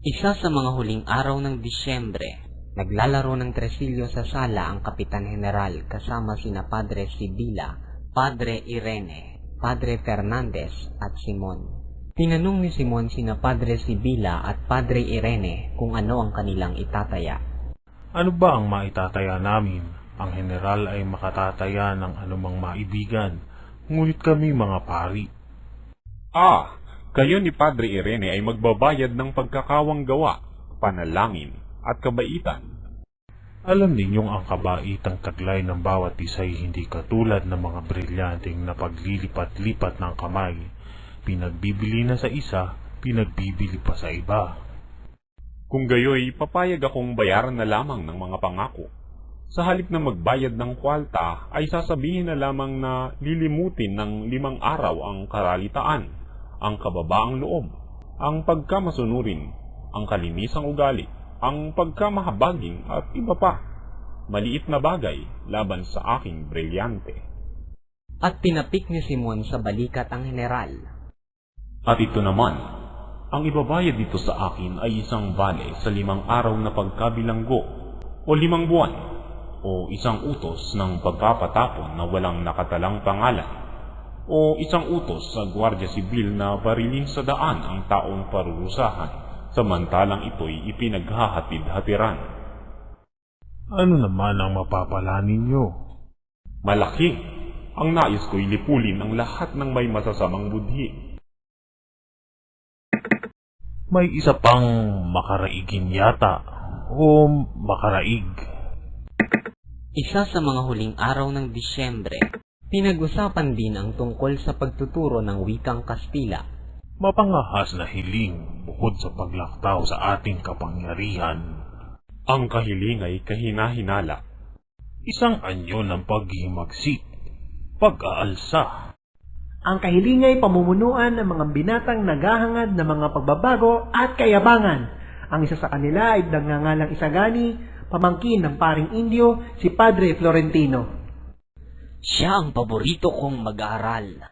Isa sa mga huling araw ng Disyembre, naglalaro ng tresilyo sa sala ang Kapitan General kasama sina Padre Sibila, Padre Irene, Padre Fernandez at Simon. Tinanong ni Simon sina Padre Sibila at Padre Irene kung ano ang kanilang itataya. Ano ba ang maitataya namin? Ang general ay makatataya ng anumang maibigan, ngunit kami mga pari. Kayo ni Padre Irene ay magbabayad ng pagkakawang gawa, panalangin, at kabaitan. Alam ninyong ang kabaitang taglay ng bawat isa'y hindi katulad ng mga brilyanteng na paglilipat-lipat ng kamay. Pinagbibili na sa isa, pinagbibili pa sa iba. Kung gayoy, papayag akong bayaran na lamang ng mga pangako. Sa halip na magbayad ng kwalta, ay sasabihin na lamang na lilimutin ng 5 araw ang karalitaan, ang kababaang loob, ang pagkamasunurin, ang kalinisang ugali, ang pagkamahabaging at iba pa. Maliit na bagay laban sa aking brilyante. At tinapik ni Simon sa balikat ang general. At ito naman, ang ibabayad dito sa akin ay 1 vale sa 5 araw na pagkabilanggo o 5 buwan o 1 utos ng pagpapatapon na walang nakatalang pangalan o 1 utos sa Gwardiya Sibil na barilin sa daan ang taong parurusahan, samantalang ito'y ipinaghahatid-hatiran. Ano naman ang mapapala ninyo? Malaki! Ang nais ko'y lipulin ang lahat ng may masasamang budhi. May isa pang makaraigin yata o makaraig. Isa sa mga huling araw ng Disyembre, pinag-usapan din ang tungkol sa pagtuturo ng wikang Kastila. Mapangahas na hiling bukod sa paglaktaw sa ating kapangyarihan. Ang kahiling ay kahina-hinala. Isang anyo ng paghihimagsik, pag-aalsa. Ang kahilingay pamumunuan ng mga binatang naghahangad ng mga pagbabago at kayabangan. Ang isa sa kanila ay nagngangalang Isagani, pamangkin ng paring Indio, si Padre Florentino. Siya ang paborito kong mag-aaral.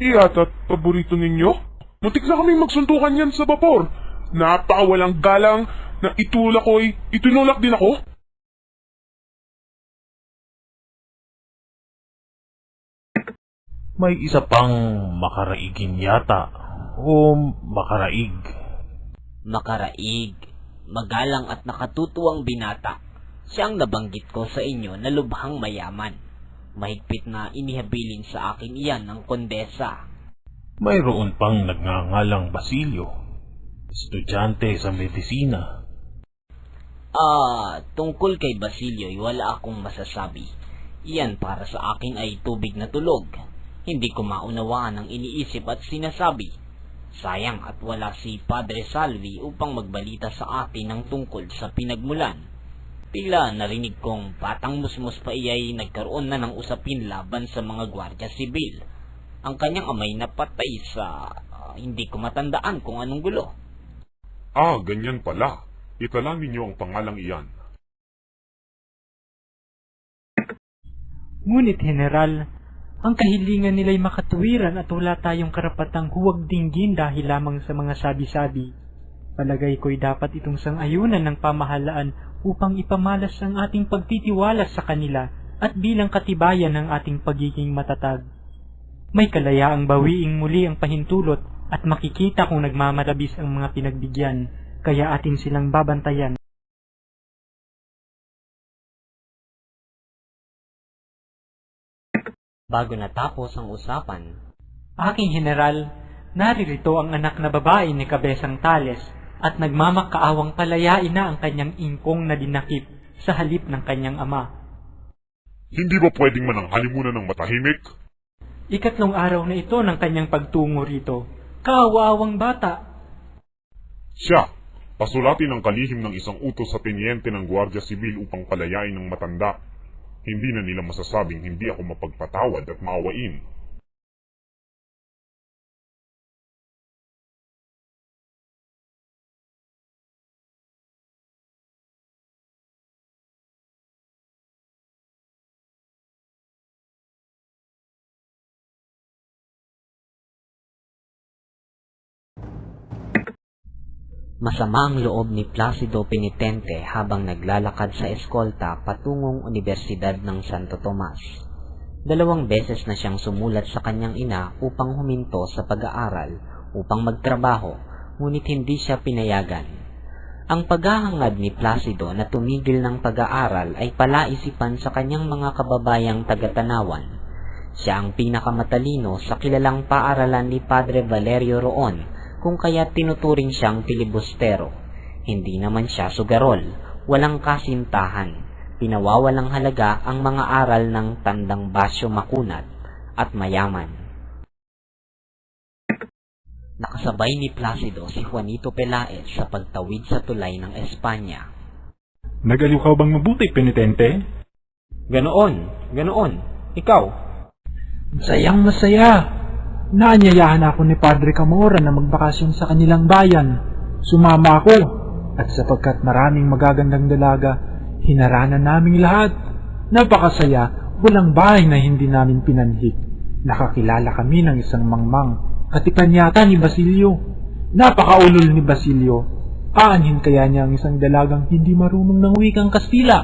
At paborito ninyo? Muntik na kaming magsuntukan yan sa bapor. Napakawalang galang na itinulak din ako. May isa pang makaraigin yata o makaraig. Makaraig, magalang at nakatutuwang binata. Siya ang nabanggit ko sa inyo na lubhang mayaman. Mahigpit na inihabilin sa akin iyan ng kondesa. Mayroon pang nagngangalang Basilio, estudyante sa medisina. Tungkol kay Basilio ay wala akong masasabi. Iyan para sa akin ay tubig na tulog. Hindi ko maunawaan ang iniisip at sinasabi. Sayang at wala si Padre Salvi upang magbalita sa atin ng tungkol sa pinagmulan. Tila narinig kong Batang Musmus pa iya'y nagkaroon na ng usapin laban sa mga Gwardiya Sibil. Ang kanyang amay napatay sa hindi ko matandaan kung anong gulo. Ganyan pala. Itala ninyo ang pangalang iyan. Ngunit General, ang kahilingan nila'y makatuwiran at wala tayong karapatang huwag dinggin dahil lamang sa mga sabi-sabi. Palagay ko'y dapat itong sang-ayunan ng pamahalaan upang ipamalas ang ating pagtitiwala sa kanila at bilang katibayan ng ating pagiging matatag. May kalayaang bawiing muli ang pahintulot at makikita kung nagmamalabis ang mga pinagbigyan, kaya atin silang babantayan. Bago natapos ang usapan, Aking General, naririto ang anak na babae ni Kabesang Tales at nagmamakaawang palayain na ang kanyang ingkong na dinakip sa halip ng kanyang ama. Hindi ba pwedeng mananghali muna ng matahimik? 2 araw na ito ng kanyang pagtungo rito. Kaawa-awang bata. Siya, pasulatin ang kalihim ng isang utos sa tenyente ng Gwardiya Sibil upang palayain ng matanda. Hindi na nila masasabing hindi ako mapagpatawad at maawain. Masama ang loob ni Placido Penitente habang naglalakad sa eskolta patungong Universidad ng Santo Tomas. 2 beses na siyang sumulat sa kanyang ina upang huminto sa pag-aaral upang magtrabaho, ngunit hindi siya pinayagan. Ang paghahangad ni Placido na tumigil ng pag-aaral ay palaisipan sa kanyang mga kababayang taga-Tanawan. Siya ang pinakamatalino sa kilalang paaralan ni Padre Valerio Roon, kung kaya tinuturing siyang filibustero. Hindi naman siya sugarol, walang kasintahan. Pinawawalang halaga ang mga aral ng tandang Basyo Makunat at mayaman. Nakasabay ni Placido si Juanito Pelaez sa pagtawid sa tulay ng Espanya. Nagaliw ka bang mabuti, Penitente? Ganoon. Ikaw? Masayang masaya. Naanyayahan ako ni Padre Camora na magbakasyon sa kanilang bayan. Sumama ako, at sapagkat maraming magagandang dalaga, hinaranan naming lahat. Napakasaya, walang bahay na hindi namin pinanhik. Nakakilala kami ng isang mangmang, katipan yata ni Basilio. Napakaulol ni Basilio. Aanhin kaya niya ang isang dalagang hindi marunong ng wikang Kastila.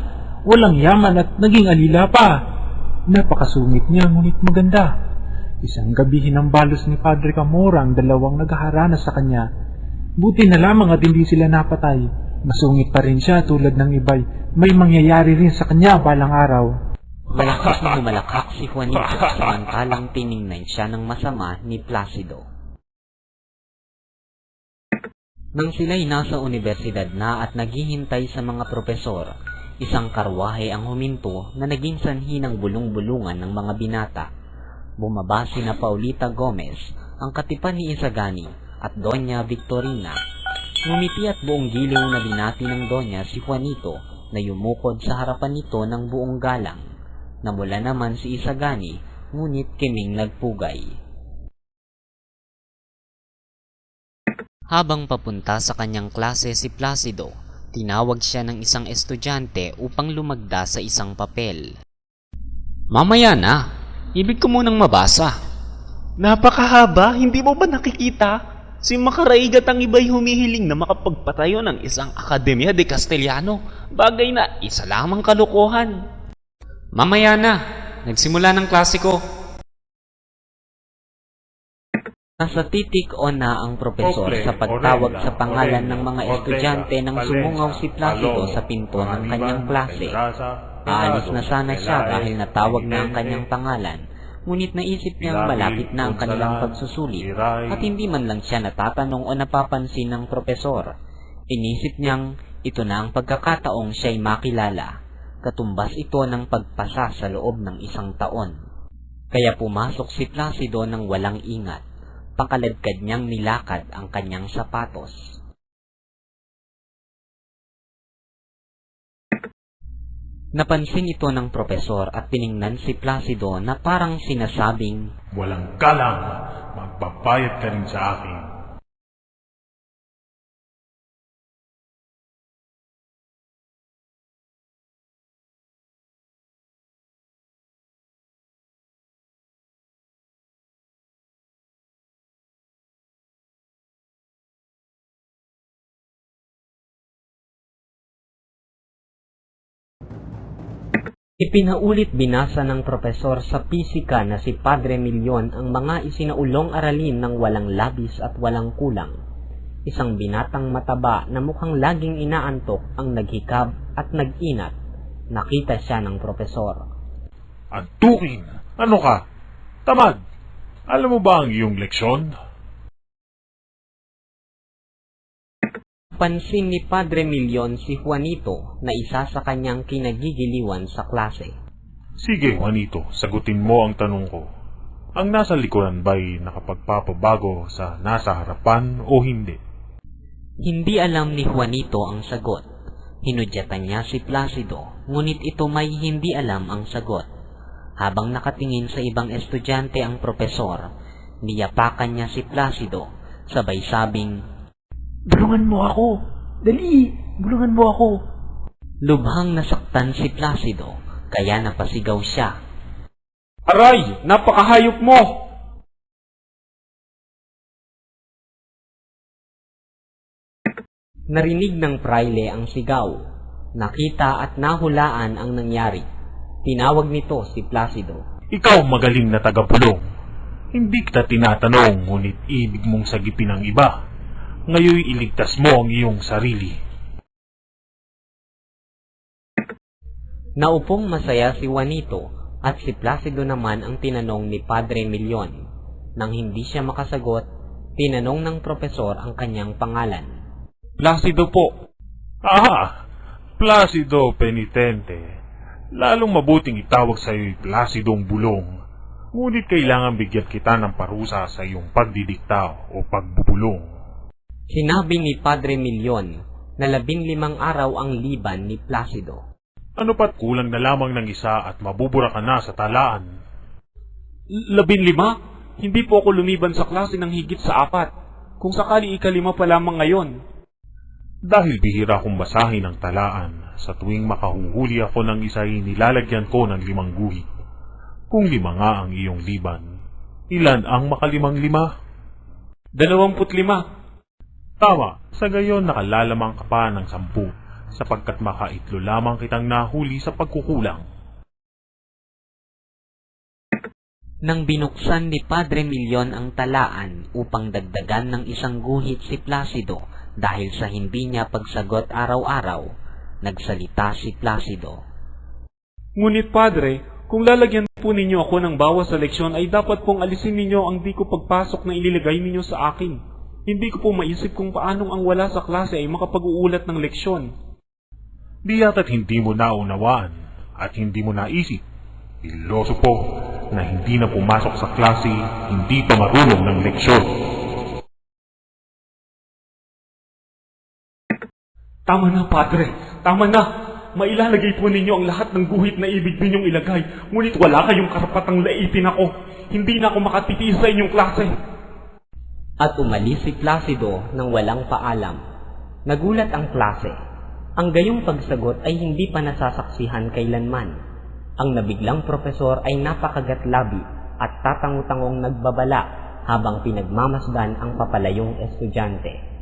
Walang yaman at naging alila pa. Napakasungit niya, ngunit maganda. Isang gabi hinambalos ni Padre Camora ang 2 naghaharana sa kanya. Buti na lamang at hindi sila napatay. Masungit pa rin siya tulad ng iba'y may mangyayari rin sa kanya balang araw. Malakas na humalakak si Juanito samantalang tiningnan siya ng masama ni Placido. Nang sila'y nasa universidad na at naghihintay sa mga propesor, isang karwahe ang huminto na naging sanhi ng bulong-bulungan ng mga binata. Bumaba sina Paulita Gomez, ang katipan ni Isagani, at Doña Victorina. Ngumiti at buong giliw na binati ng Doña si Juanito na yumukod sa harapan nito ng buong galang. Namula naman si Isagani, ngunit kiming nagpugay. Habang papunta sa kanyang klase si Placido, tinawag siya ng isang estudyante upang lumagda sa isang papel. Mamaya na, ibig ko munang mabasa. Napakahaba, hindi mo ba nakikita? Si Macaraigat ang iba'y humihiling na makapagpatayo ng isang Akademya de Castellano, bagay na isa lamang kalokohan. Mamaya na, nagsimula ng klase ko. Nasa titik o na ang propesor sa pagtawag sa pangalan ng mga estudyante nang sumungaw si Placido sa pinto ng kanyang klase. Aalis na sana siya dahil natawag na ang kanyang pangalan, ngunit naisip niyang malapit na ang kanilang pagsusulit at hindi man lang siya natatanong o napapansin ng propesor. Inisip niyang ito na ang pagkakataong siya'y makilala. Katumbas ito ng pagpasa sa loob ng 1 taon. Kaya pumasok si Placido ng walang ingat. Pakaladkad niyang nilakad ang kanyang sapatos. Napansin ito ng propesor at tiningnan si Placido na parang sinasabing, Walang galang, magbabayad ka rin sa akin. Ipinaulit binasa ng propesor sa pisika na si Padre Milion ang mga isinaulong aralin ng walang labis at walang kulang. Isang binatang mataba na mukhang laging inaantok ang naghikab at nag-inat. Nakita siya ng propesor. Antukin! Ano ka? Tamad! Alam mo ba ang iyong leksyon? Pansin ni Padre Milion si Juanito na isa sa kanyang kinagigiliwan sa klase. Sige, Juanito, sagutin mo ang tanong ko. Ang nasa likuran ba'y nakapagpapabago sa nasa harapan o hindi? Hindi alam ni Juanito ang sagot. Hinudyatan niya si Placido, ngunit ito may hindi alam ang sagot. Habang nakatingin sa ibang estudyante ang propesor, niyapakan niya si Placido, sabay sabing, Bulungan mo ako! Dali! Bulungan mo ako! Lubhang nasaktan si Placido, kaya napasigaw siya. Aray! Napakahayop mo! Narinig ng praile ang sigaw. Nakita at nahulaan ang nangyari. Tinawag nito si Placido. Ikaw magaling na tagapulong. Hindi kita tinatanong, ngunit ibig mong sagipin ang iba. Ngayon iligtas mo ang iyong sarili. Naupong masaya si Juanito at si Placido naman ang tinanong ni Padre Milion. Nang hindi siya makasagot, tinanong ng propesor ang kanyang pangalan. Placido po. Placido penitente. Lalong mabuting itawag sa iyo'y Placidong bulong. Ngunit kailangan bigyan kita ng parusa sa iyong pagdidikta o pagbubulong. Sinabi ni Padre Milion na 15 araw ang liban ni Placido. Ano pat kulang na lamang ng isa at mabubura ka na sa talaan? 15? Hindi po ako lumiban sa klase ng higit sa 4. Kung sakali 5 pa lamang ngayon. Dahil bihira akong basahin ang talaan, sa tuwing makahuhuli ako ng isa ay nilalagyan ko ng 5 guhit. Kung 5 nga ang iyong liban, ilan ang makalimang 5? 25. Tama, sa gayon nakalalamang ka pa ng 10, sapagkat makaitlo lamang kitang nahuli sa pagkukulang. Nang binuksan ni Padre Milion ang talaan upang dagdagan ng 1 guhit si Placido dahil sa hindi niya pagsagot araw-araw, nagsalita si Placido. Ngunit Padre, kung lalagyan po ninyo ako ng bawas sa leksyon ay dapat pong alisin ninyo ang di ko pagpasok na ililagay ninyo sa akin. Hindi ko po maisip kung paanong ang wala sa klase ay makapag-uulat ng leksyon. Di yata't hindi mo naunawaan at hindi mo naisip. Iloso po na hindi na pumasok sa klase, hindi pa marunong ng leksyon. Tama na, Padre. Tama na. Mailalagay po ninyo ang lahat ng guhit na ibig ninyong ilagay. Ngunit wala kayong karapatang laitin ako. Hindi na ako makatitiis sa inyong klase. At umalis si Placido nang walang paalam. Nagulat ang klase. Ang gayong pagsagot ay hindi pa nasasaksihan kailanman. Ang nabiglang propesor ay napakagatlabi at tatangutangong nagbabala habang pinagmamasdan ang papalayong estudyante.